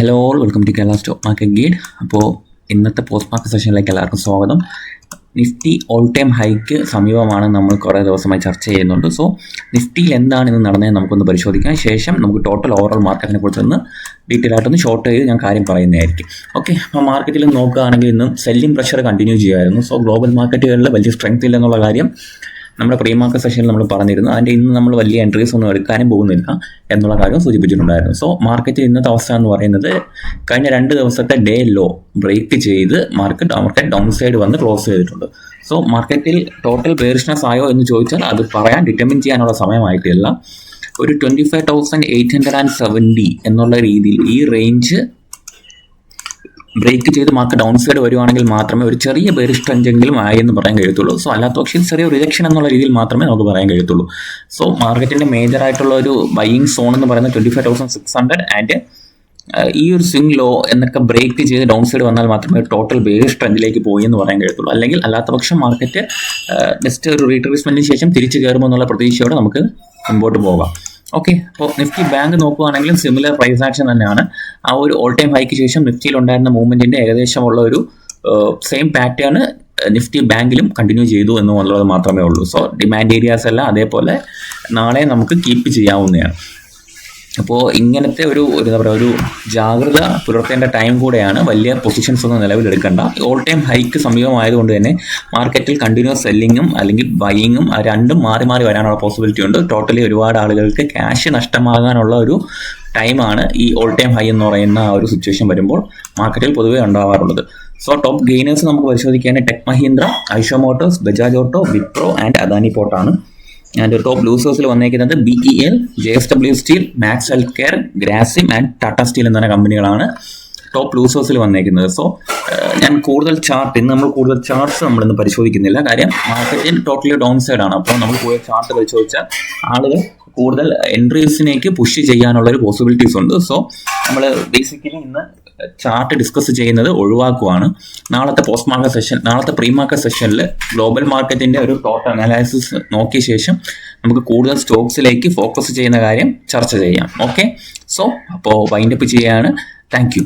Hello welcome to Kerala stock market guide. അപ്പോൾ ഇന്നത്തെ post market സെഷനിലേക്ക് എല്ലാവർക്കും സ്വാഗതം. നിഫ്റ്റി ഓൾ ടൈം ഹൈക്ക് സമീപമാണ് നമ്മൾ കുറേ ദിവസമായി ചർച്ച ചെയ്യുന്നുണ്ട്. സോ നിഫ്റ്റിയിൽ എന്താണ് ഇന്ന് നടന്നതെന്ന് നമുക്കൊന്ന് പരിശോധിക്കാം. ശേഷം നമുക്ക് ടോട്ടൽ ഓവറോൾ മാർക്കറ്റിനെ കുറിച്ചൊന്ന് ഡീറ്റെയിൽ ആയിട്ടൊന്ന് ഷോർട്ട് ചെയ്ത് ഞാൻ കാര്യം പറയുന്നതായിരിക്കും. ഓക്കെ, അപ്പോൾ മാർക്കറ്റിൽ നോക്കുകയാണെങ്കിൽ ഇന്നും സെല്ലിംഗ് പ്രഷർ കണ്ടിന്യൂ ചെയ്യുമായിരുന്നു. സോ ഗ്ലോബൽ മാർക്കറ്റുകളിൽ വലിയ സ്ട്രെങ്ത് ഇല്ലെന്നുള്ള കാര്യം നമ്മുടെ പ്രീ മാർക്കറ്റ് സെഷനിൽ നമ്മൾ പറഞ്ഞിരുന്നു. അതിൻ്റെ ഇന്ന് നമ്മൾ വലിയ എൻട്രീസ് ഒന്നും എടുക്കാനും പോകുന്നില്ല എന്നുള്ള കാര്യം സൂചിപ്പിച്ചിട്ടുണ്ടായിരുന്നു. സോ മാർക്കറ്റിൽ ഇന്നത്തെ അവസ്ഥ എന്ന് പറയുന്നത് കഴിഞ്ഞ 2 ദിവസത്തെ ഡേ ലോ ബ്രേക്ക് ചെയ്ത് മാർക്കറ്റ് ഡൗൺ സൈഡ് വന്ന് ക്ലോസ് ചെയ്തിട്ടുണ്ട്. സോ മാർക്കറ്റിൽ ടോട്ടൽ ബെയറിഷ്നെസ് ആയോ എന്ന് ചോദിച്ചാൽ അത് പറയാൻ ഡിറ്റർമിൻ ചെയ്യാനുള്ള സമയമായിട്ടില്ല. ഒരു 25,870 എന്നുള്ള രീതിയിൽ ഈ റേഞ്ച് ബ്രേക്ക് ചെയ്ത് മാർക്ക് ഡൗൺ സൈഡ് വരുവാണെങ്കിൽ മാത്രമേ ഒരു ചെറിയ ബെയറിഷ് ട്രെൻഡെങ്കിലും ആയി എന്ന് പറയാൻ കഴിയത്തുള്ളൂ. സോ അല്ലാത്ത പക്ഷേ ചെറിയ റിജക്ഷൻ എന്നുള്ള രീതിയിൽ മാത്രമേ നമുക്ക് പറയാൻ കഴിയത്തുള്ളൂ. സോ മാർക്കറ്റിൻ്റെ മേജർ ആയിട്ടുള്ള ഒരു ബൈയിങ് സോൺ എന്ന് പറയുന്നത് 25,600 ആൻഡ് ഈ ഒരു സ്വിംഗ് ലോ എന്നൊക്കെ ബ്രേക്ക് ചെയ്ത് ഡൗൺ സൈഡ് വന്നാൽ മാത്രമേ ടോട്ടൽ ബെയറിഷ് ട്രെൻഡിലേക്ക് പോയി എന്ന് പറയാൻ കഴിയത്തുള്ളൂ. അല്ലെങ്കിൽ അല്ലാത്ത പക്ഷം മാർക്കറ്റ് ജസ്റ്റ് ഒരു റീട്രേസ്മെന്റിന് ശേഷം തിരിച്ചു കയറുമോ എന്നുള്ള പ്രതീക്ഷയോടെ നമുക്ക് മുമ്പോട്ട് പോകാം. ഓക്കെ, അപ്പോൾ നിഫ്റ്റി ബാങ്ക് നോക്കുകയാണെങ്കിലും സിമിലർ പ്രൈസ് ആക്ഷൻ തന്നെയാണ്. ആ ഒരു ഓൾ ടൈം ഹൈക്ക് ശേഷം നിഫ്റ്റിയിൽ ഉണ്ടായിരുന്ന മൂവ്മെന്റിന്റെ ഏകദേശമുള്ള ഒരു സെയിം പാറ്റേൺ നിഫ്റ്റി ബാങ്കിലും കണ്ടിന്യൂ ചെയ്തു എന്നുള്ളത് മാത്രമേ ഉള്ളൂ. സോ ഡിമാൻഡ് ഏരിയാസ് എല്ലാം അതേപോലെ നാളെ നമുക്ക് കീപ്പ് ചെയ്യാവുന്നതാണ്. അപ്പോൾ ഇങ്ങനത്തെ ഒരു എന്താ പറയുക ഒരു ജാഗ്രത പുലർത്തേണ്ട ടൈം കൂടെയാണ്. വലിയ പൊസിഷൻസ് ഒന്നും നിലവിലെടുക്കേണ്ട. ഓൾ ടൈം ഹൈക്ക് സമീപമായതുകൊണ്ട് തന്നെ മാർക്കറ്റിൽ കണ്ടിന്യൂസ് സെല്ലിങ്ങും അല്ലെങ്കിൽ ബൈയിങ്ങും ആ രണ്ടും മാറി മാറി വരാനുള്ള പോസിബിലിറ്റി ഉണ്ട്. ടോട്ടലി ഒരുപാട് ആളുകൾക്ക് ക്യാഷ് നഷ്ടമാകാനുള്ള ഒരു ടൈമാണ് ഈ ഓൾ ടൈം ഹൈ എന്ന് പറയുന്ന ആ ഒരു സിറ്റുവേഷൻ വരുമ്പോൾ മാർക്കറ്റിൽ പൊതുവേ ഉണ്ടാവാറുള്ളത്. സോ ടോപ്പ് ഗെയിനേഴ്സ് നമുക്ക് പരിശോധിക്കുകയാണെങ്കിൽ tech Mahindra, Eicher motors, Bajaj auto, Wipro and Adani പോർട്ടാണ്. ആൻഡ് ടോപ്പ് ലൂസേഴ്സിൽ വന്നേക്കുന്നത് BEL, JSW steel, max health care, Grasim and Tata steel എന്ന കമ്പനികളാണ് ടോപ്പ് ലൂസേഴ്സിൽ വന്നേക്കുന്നത്. സോ ഞാൻ കൂടുതൽ ചാർട്ട്സ് നമ്മളിന്ന് പരിശോധിക്കുന്നില്ല. കാര്യം മാർക്കറ്റിൽ ടോട്ടലി ഡൗൺ സൈഡ് ആണ്. അപ്പോൾ നമ്മൾ കൂടുതൽ ചാർട്ട് പരിശോധിച്ചാൽ ആളുകൾ കൂടുതൽ എൻട്രീസിനേക്ക് പുഷ് ചെയ്യാനുള്ള ഒരു പോസിബിലിറ്റീസ് ഉണ്ട്. സോ നമ്മൾ ബേസിക്കലി ഇന്ന് ചാർട്ട് ഡിസ്കസ് ചെയ്യുന്നത് ഒഴിവാക്കുവാണ്. നാളത്തെ പ്രീ മാർക്കറ്റ് സെഷനിൽ ഗ്ലോബൽ മാർക്കറ്റിന്റെ ഒരു ടോട്ടൽ അനാലിസിസ് നോക്കിയ ശേഷം നമുക്ക് കൂടുതൽ സ്റ്റോക്സിലേക്ക് ഫോക്കസ് ചെയ്യുന്ന കാര്യം ചർച്ച ചെയ്യാം. ഓക്കെ, സോ അപ്പോൾ വൈൻഡപ്പ് ചെയ്യാണ്. Thank you.